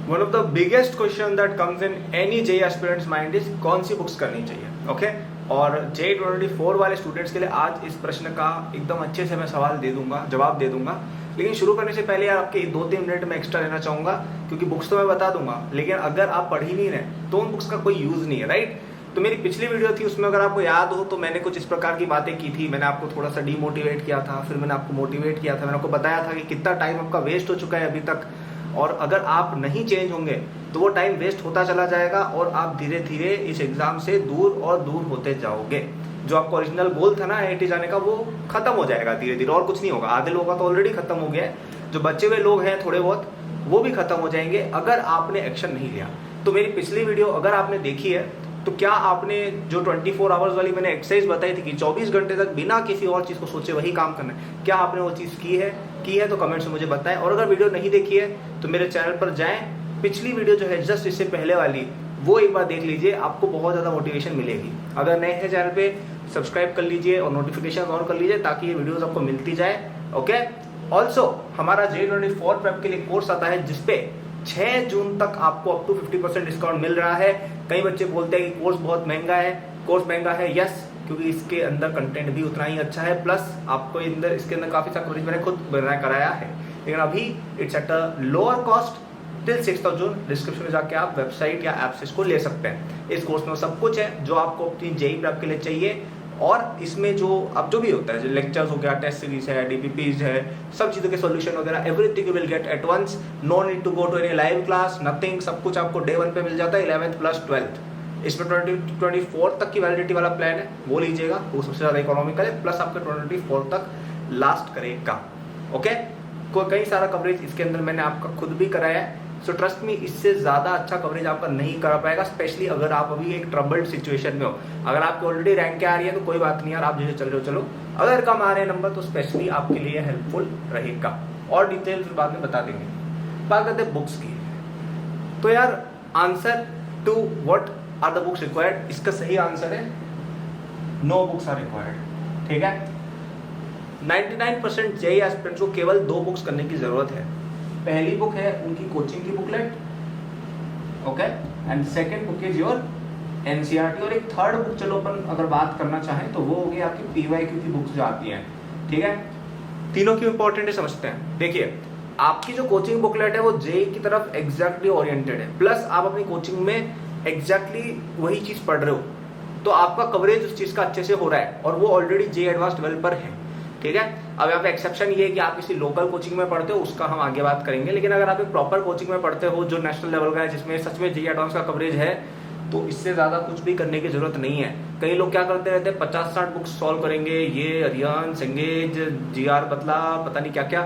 One of the biggest question that comes in any JEE aspirants mind इज कौन सी books करनी चाहिए। ओके और जेई 24 वाले स्टूडेंट्स के लिए आज इस प्रश्न का एकदम अच्छे से मैं जवाब दे दूंगा। लेकिन शुरू करने से पहले यार आपके 2-3 मिनट में एक्स्ट्रा लेना चाहूंगा, क्योंकि बुक्स तो मैं बता दूंगा लेकिन अगर आप पढ़ ही नहीं रहे तो उन बुक्स का कोई यूज नहीं है, राइट। तो मेरी पिछली वीडियो थी, उसमें अगर आपको याद हो तो मैंने कुछ इस प्रकार की बातें की थी। मैंने आपको थोड़ा सा डीमोटिवेट किया था, फिर मैंने आपको मोटिवेट किया था। मैंने आपको बताया था कि कितना टाइम आपका वेस्ट हो चुका है अभी तक, और अगर आप नहीं चेंज होंगे तो वो टाइम वेस्ट होता चला जाएगा और आप धीरे धीरे इस एग्जाम से दूर और दूर होते जाओगे। जो आपका ओरिजिनल गोल था ना आईआईटी जाने का, वो खत्म हो जाएगा धीरे धीरे, और कुछ नहीं होगा। आधे लोगों का तो ऑलरेडी खत्म हो गया है, जो बचे हुए लोग हैं थोड़े बहुत, वो भी खत्म हो जाएंगे अगर आपने एक्शन नहीं लिया। तो मेरी पिछली वीडियो अगर आपने देखी है तो क्या आपने जो 24 आवर्स वाली मैंने एक्सरसाइज बताई थी कि 24 घंटे तक बिना किसी और चीज को सोचे वही काम करना है, क्या आपने वो चीज की है तो कमेंट्स में मुझे बताएं। और अगर वीडियो नहीं देखी है तो मेरे चैनल पर जाएं, पिछली वीडियो जो है जस्ट इससे पहले वाली वो एक बार देख लीजिए, आपको बहुत ज्यादा मोटिवेशन मिलेगी। अगर नए हैं चैनल पे सब्सक्राइब कर लीजिए और नोटिफिकेशन ऑन कर लीजिए ताकि ये वीडियोस आपको मिलती जाए। ओके ऑल्सो हमारा जेई 24 प्रेप के लिए कोर्स आता है जिसपे 6 जून तक आपको अप टू 50% डिस्काउंट मिल रहा है। कई बच्चे बोलते हैं कि कोर्स बहुत महंगा है। कोर्स महंगा है यस, क्योंकि इसके अंदर कंटेंट भी उतना ही अच्छा है, प्लस आपको इसके अंदर काफी सारा कवरेज मैंने खुद कराया है। लेकिन अभी it's at a lower cost till 6 June. Description में जाके आप वेबसाइट या ऐप से इसको ले सकते हैं। इस कोर्स में सब कुछ है जो आपको अपनी जेई प्रेप के लिए चाहिए, और इसमें जो अब जो भी होता है, जो लेक्चर्स हो गया, टेस्ट सीरीज है, डीपीपीज है, सब चीजों के सॉल्यूशन वगैरह, everything you will get at once. No need to go to any live class, nothing. सब कुछ आपको डे 1 पे मिल जाता है, 11th प्लस 12th। इसमें 24 तक की वैलिडिटी वाला प्लान है, वो लीजिएगा, वो सबसे ज्यादा इकोनॉमिकल है, प्लस आपके 24 तक लास्ट करेगा। ओके कई सारा कवरेज इसके अंदर मैंने आपका खुद भी कराया है। सो ट्रस्ट मी, इससे ज्यादा अच्छा कवरेज आपका नहीं करा पाएगा, स्पेशली अगर आप अभी एक ट्रबल्ड सिचुएशन में हो। अगर आपकी ऑलरेडी रैंक आ रही है तो कोई बात नहीं यार, आप जैसे चल रहे हो चलो। अगर कम आ रहे हैं नंबर तो स्पेशली आपके लिए हेल्पफुल रहेगा, और डिटेल्स बाद में बता देंगे। बात करते हैं बुक्स की, तो यार answer to what are the books required, इसका सही आंसर है नो बुक्स आर रिक्वायर्ड। ठीक है, 99% जेईई एस्पिरेंट्स को केवल 2 बुक्स करने की जरूरत है। पहली बुक है उनकी कोचिंग की booklet, okay, and second book is your NCERT, और एक थर्ड बुक चलो अपन अगर बात करना चाहें तो वो होगी आपकी पीवाईक्यू की बुक्स जो आती हैं। ठीक है, तीनों की इंपॉर्टेंट है, समझते हैं। देखिए आपकी जो कोचिंग बुकलेट है वो जेईई की तरफ एग्जैक्टली ओरिएंटेड है, प्लस आप अपनी कोचिंग में एग्जैक्टली वही चीज पढ़ रहे हो, तो आपका कवरेज उस चीज का अच्छे से हो रहा है, और वो ऑलरेडी जेईई एडवांस लेवल पर है। ठीक है, अब यहाँ पे एक्सेप्शन ये है कि आप किसी लोकल कोचिंग में पढ़ते हो, उसका हम आगे बात करेंगे। लेकिन अगर आप एक प्रॉपर कोचिंग में पढ़ते हो जो नेशनल लेवल का है, जिसमें सच में जेईई एडवांस का कवरेज है, तो इससे ज्यादा कुछ भी करने की जरूरत नहीं है। कई लोग क्या करते रहते हैं, 50-60 बुक्स सॉल्व करेंगे, ये अरियन, संगेज, जीआर बतला, पता नहीं क्या क्या,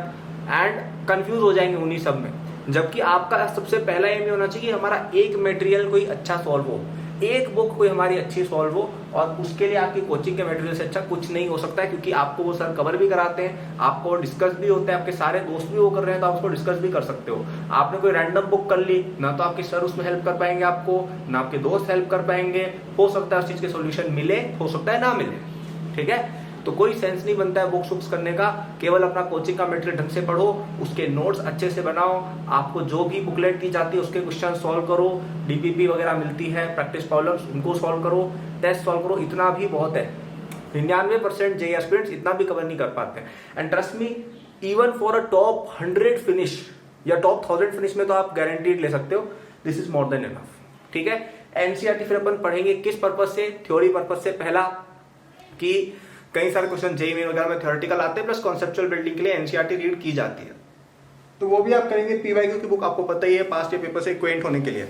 एंड कंफ्यूज हो जाएंगे उन्हीं सब में। जबकि आपका सबसे पहला एम ये होना चाहिए कि हमारा एक मटेरियल कोई अच्छा सॉल्व हो, एक बुक कोई हमारी अच्छी सॉल्व हो, और उसके लिए आपकी कोचिंग के मटेरियल से अच्छा कुछ नहीं हो सकता है, क्योंकि आपको वो सर कवर भी कराते हैं, आपको डिस्कस भी होता है, आपके सारे दोस्त भी वो कर रहे हैं तो आप उसको डिस्कस भी कर सकते हो। आपने कोई रैंडम बुक कर ली ना, तो आपके सर उसमें हेल्प कर पाएंगे आपको, ना आपके दोस्त हेल्प कर पाएंगे। हो सकता है उस चीज के सोल्यूशन मिले, हो सकता है ना मिले। ठीक है, तो कोई सेंस नहीं बनता है बुक्स करने का। केवल अपना कोचिंग का मटेरियल ढंग से पढ़ो, उसके नोट्स अच्छे से बनाओ, आपको जो भी बुकलेट दी जाती है उसके क्वेश्चन सॉल्व करो, डीपीपी वगैरह मिलती है, प्रैक्टिस प्रॉब्लम्स, उनको सॉल्व करो, टेस्ट सॉल्व करो, इतना भी बहुत है। 99% जेईई एस्पिरेंट्स इतना भी कवर नहीं कर पाते। And trust me, even for a top 100 finish या टॉप 1000 फिनिश में तो आप गारंटीड ले सकते हो, this is more than enough. ठीक है, एनसीईआरटी फिर अपन पढ़ेंगे किस पर्पज से, थ्योरी पर्पज से। पहला कि कई सारे क्वेश्चन जेईई वगैरह में थ्योरेटिकल आते हैं, प्लस कॉन्सेप्चुअल बिल्डिंग के लिए एनसीईआरटी रीड की जाती है, तो वो भी आप करेंगे। पीवाईक्यू की बुक आपको पता ही है, पास्ट ईयर पेपर से एक्वेंट होने के लिए।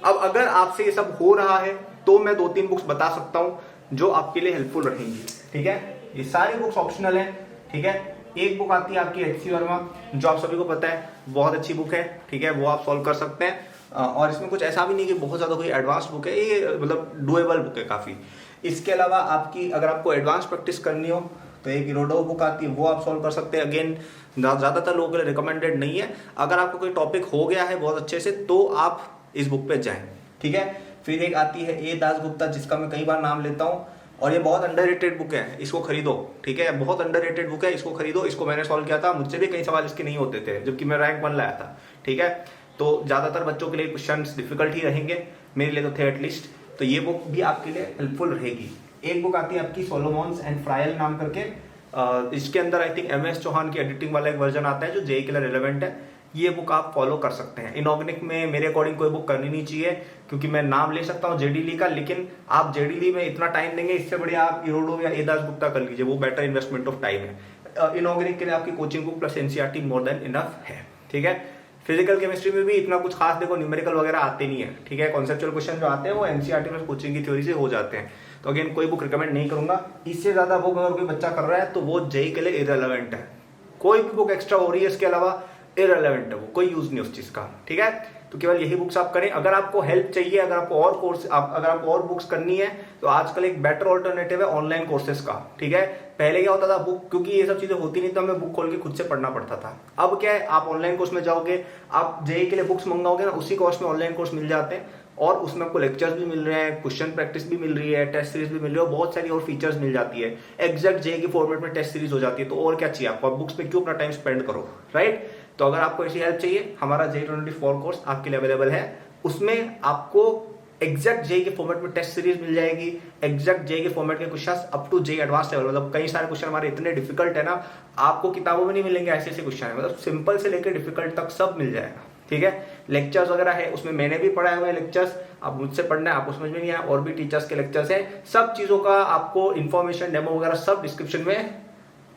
अब अगर आपसे ये सब हो रहा है तो मैं 2-3 बुक्स बता सकता हूं जो आपके लिए हेल्पफुल रहेंगी। ठीक है, ये सारी बुक्स ऑप्शनल है। ठीक है, एक बुक आती है आपकी एचसी वर्मा, जो आप सभी को पता है बहुत अच्छी बुक है। ठीक है, वो आप सॉल्व कर सकते हैं, और इसमें कुछ ऐसा भी नहीं कि बहुत ज्यादा कोई एडवांस बुक है, ये मतलब डुएबल बुक है काफी। इसके अलावा आपकी अगर आपको एडवांस प्रैक्टिस करनी हो तो एक इरोडो बुक आती है, वो आप सॉल्व कर सकते हैं। अगेन ज्यादातर लोगों के लिए रिकमेंडेड नहीं है। अगर आपको कोई टॉपिक हो गया है बहुत अच्छे से तो आप इस बुक पे जाएं। ठीक है, फिर एक आती है ए दासगुप्ता, जिसका मैं कई बार नाम लेता हूँ, और ये बहुत अंडररेटेड बुक है, इसको खरीदो। ठीक है, बहुत अंडररेटेड बुक है, इसको खरीदो। इसको मैंने सॉल्व किया था, मुझसे भी कई सवाल इसके नहीं होते थे जबकि मैं रैंक 1 लाया था। ठीक है, तो ज़्यादातर बच्चों के लिए क्वेश्चन डिफिकल्ट ही रहेंगे, मेरे लिए तो थे एटलीस्ट। तो ये बुक भी आपके लिए हेल्पफुल रहेगी। एक बुक आती है आपकी सोलोमॉन्स एंड फ्रायल नाम करके, इसके अंदर आई थिंक MS चौहान की एडिटिंग वाला एक वर्जन आता है जो जेईई के लिए रिलेवेंट है। ये बुक आप फॉलो कर सकते हैं। इनऑर्गेनिक में मेरे अकॉर्डिंग कोई बुक करनी नहीं चाहिए, क्योंकि मैं नाम ले सकता हूँ जेडी ली का, लेकिन आप जेडी ली में इतना टाइम देंगे, इससे बढ़िया आप इरोडो या ए दासगुप्ता कर लीजिए, वो बेटर इन्वेस्टमेंट ऑफ टाइम है। इनऑर्गेनिक के लिए आपकी coaching book plus NCERT more than enough है, ठीक है। फिजिकल केमिस्ट्री में भी इतना कुछ खास देखो न्यूमेरिकल वगैरह आते नहीं है, ठीक है। कॉन्सेप्चुअल क्वेश्चन जो आते हैं वो एनसीईआरटी प्लस कोचिंग की थ्योरी से हो जाते हैं। तो अगेन कोई बुक रिकमेंड नहीं करूंगा। इससे ज्यादा बुक अगर कोई बच्चा कर रहा है तो वो जेईई के लिए इररिलेवेंट है। कोई भी बुक एक्स्ट्रा हो रही है इसके अलावा इररिलेवेंट है, वो कोई यूज नहीं उस चीज का, ठीक है। तो केवल यही बुक्स आप करें। अगर आपको हेल्प चाहिए, अगर आपको और कोर्स, अगर आपको और बुक्स करनी है, तो आजकल एक बेटर ऑल्टरनेटिव है ऑनलाइन कोर्सेज का, ठीक है। पहले क्या होता था, बुक, क्योंकि ये सब चीजें होती नहीं तो हमें बुक खोल के खुद से पढ़ना पड़ता था। अब क्या है, आप ऑनलाइन कोर्स में जाओगे, आप जेईई के लिए बुक्स मंगाओगे ना, उसी कॉस्ट में ऑनलाइन कोर्स मिल जाते हैं, और उसमें आपको लेक्चर्स भी मिल रहे हैं, क्वेश्चन प्रैक्टिस भी मिल रही है, टेस्ट सीरीज भी मिल रही है, और बहुत सारी और फीचर्स मिल जाती है। एग्जैक्ट जेईई के फॉर्मेट में टेस्ट सीरीज हो जाती है, तो और क्या चाहिए आपको, आप बुक्स पे क्यों अपना टाइम स्पेंड करो, राइट। तो अगर आपको ऐसी हेल्प चाहिए, हमारा जेईई 2024 कोर्स आपके लिए अवेलेबल है। उसमें आपको एग्जैक्ट जेईई के फॉर्मेट में टेस्ट सीरीज मिल जाएगी, एग्जैक्ट जेईई के फॉर्मेट के questions up to JEE advance level, मतलब कई सारे क्वेश्चन हमारे इतने डिफिकल्ट है ना, आपको किताबों में नहीं मिलेंगे ऐसे ऐसे क्वेश्चन है, मतलब सिंपल से लेकर डिफिकल्ट तक सब मिल जाएगा, ठीक है। लेक्चर्स वगैरह है, उसमें मैंने भी पढ़ाए हुए लेक्चर्स, आप मुझसे पढ़ना है, आपको समझ में नहीं आया, और भी टीचर्स के लेक्चर्स है। सब चीजों का आपको इन्फॉर्मेशन, डेमो वगैरह सब डिस्क्रिप्शन में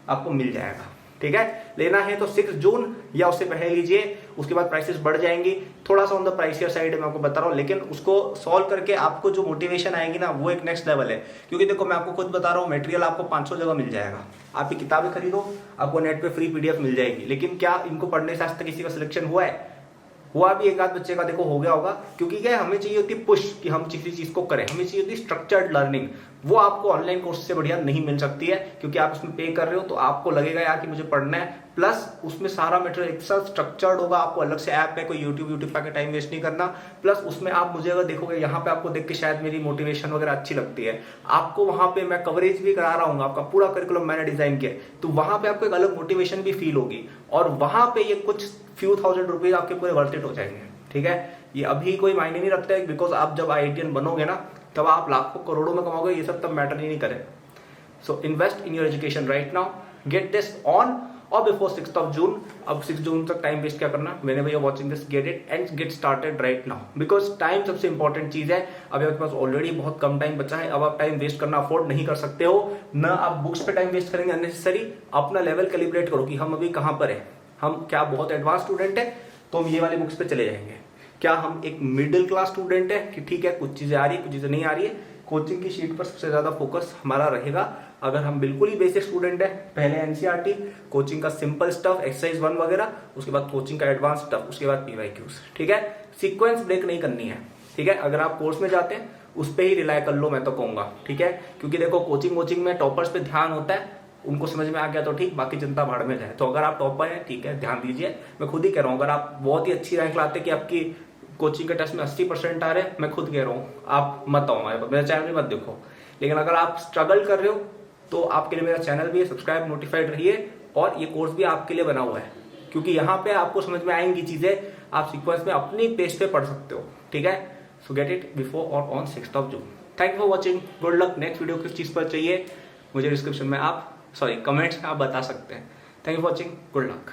आपको मिल जाएगा, ठीक है। लेना है तो 6 जून या उससे पहले लीजिए, उसके बाद प्राइसेस बढ़ जाएंगी, थोड़ा सा ऑन द प्राइसियर साइड मैं आपको बता रहा हूँ, लेकिन उसको सॉल्व करके आपको जो मोटिवेशन आएगी ना, वो एक नेक्स्ट लेवल है। क्योंकि देखो मैं आपको खुद बता रहा हूँ, मटेरियल आपको 500 जगह मिल जाएगा, आप ये किताबें खरीदो, आपको नेट पे फ्री PDF मिल जाएगी, लेकिन क्या इनको पढ़ने से आज तक किसी का सिलेक्शन हुआ है? हुआ भी एक आध बच्चे का देखो हो गया होगा, क्योंकि क्या हमें चाहिए होती पुश कि हम किसी चीज को करें, हमें चाहिए होती स्ट्रक्चर्ड लर्निंग, वो आपको ऑनलाइन कोर्स से बढ़िया नहीं मिल सकती है, क्योंकि आप उसमें पे कर रहे हो तो आपको लगेगा यार कि मुझे पढ़ना है, प्लस उसमें सारा मटेरियल एक साथ स्ट्रक्चर्ड होगा, आपको अलग से ऐप है, कोई यूट्यूब पे टाइम वेस्ट नहीं करना, प्लस उसमें आप मुझे अगर देखोगे, यहाँ पे आपको देख के शायद मेरी मोटिवेशन वगैरह अच्छी लगती है, आपको वहां पे मैं कवरेज भी करा रहा हूँ, आपका पूरा करिकुलम मैंने डिजाइन किया, तो वहां पे आपको एक अलग मोटिवेशन भी फील होगी, और वहां पे ये कुछ फ्यू थाउजेंड रुपीज आपके पूरे वर्थ इट हो जाएंगे, ठीक है। ये अभी कोई मायने नहीं रखता है, बिकॉज आप जब IITian बनोगे ना, तब आप लाखों करोड़ों में कमाओगे, ये सब तब मैटर ही नहीं करे। So invest in your education right now, get this on or before 6 June. अब 6 जून तक टाइम वेस्ट क्या करना, whenever you are watching this, get it and get started right now, because time सबसे इंपॉर्टेंट चीज है। अभी आपके पास ऑलरेडी बहुत कम टाइम बचा है, अब आप टाइम वेस्ट करना अफोर्ड नहीं कर सकते हो, ना आप बुक्स पे टाइम वेस्ट करेंगे अननेसेसरी। अपना लेवल कैलिब्रेट करो कि हम अभी कहां पर है, हम क्या बहुत एडवांस स्टूडेंट है तो हम ये वाले बुक्स पे चले जाएंगे, क्या हम एक मिडिल क्लास स्टूडेंट है कि ठीक है कुछ चीजें आ रही है कुछ चीजें नहीं आ रही है। कोचिंग की शीट पर सबसे ज्यादा फोकस हमारा रहेगा। अगर हम बिल्कुल ही बेसिक स्टूडेंट है, पहले एनसीईआरटी, कोचिंग का सिंपल स्टफ, एक्सरसाइज 1 वगैरह, उसके बाद कोचिंग का एडवांस स्टफ, उसके बाद PYQs, ठीक है। सीक्वेंस ब्रेक नहीं करनी है, ठीक है। अगर आप कोर्स में जाते हैं उस पर ही रिलाय कर लो, मैं तो कहूंगा, ठीक है। क्योंकि देखो कोचिंग में टॉपर्स पे ध्यान होता है, उनको समझ में आ गया तो ठीक, बाकी जनता भाड़ में जाए। तो अगर आप टॉपर हैं, ठीक है, ध्यान दीजिए। मैं खुद ही कह रहा हूँ, अगर आप बहुत ही अच्छी रैंक लाते कि आपकी कोचिंग के टेस्ट में 80% आ रहे हैं, मैं खुद कह रहा हूँ आप मत आओ हमारे पास, मेरा चैनल भी मत देखो। लेकिन अगर आप स्ट्रगल कर रहे हो तो आपके लिए मेरा चैनल भी है, सब्सक्राइब, नोटिफाइड रहिए, और ये कोर्स भी आपके लिए बना हुआ है, क्योंकि यहाँ पे आपको समझ में आएंगी चीजें, आप सीक्वेंस में अपनी पेज पे पढ़ सकते हो, ठीक है। सो गेट इट बिफोर और on 6 June. Thank you for watching, good luck. Next video किस चीज पर चाहिए मुझे डिस्क्रिप्शन में कमेंट्स में आप बता सकते हैं। Thank you for watching, good luck.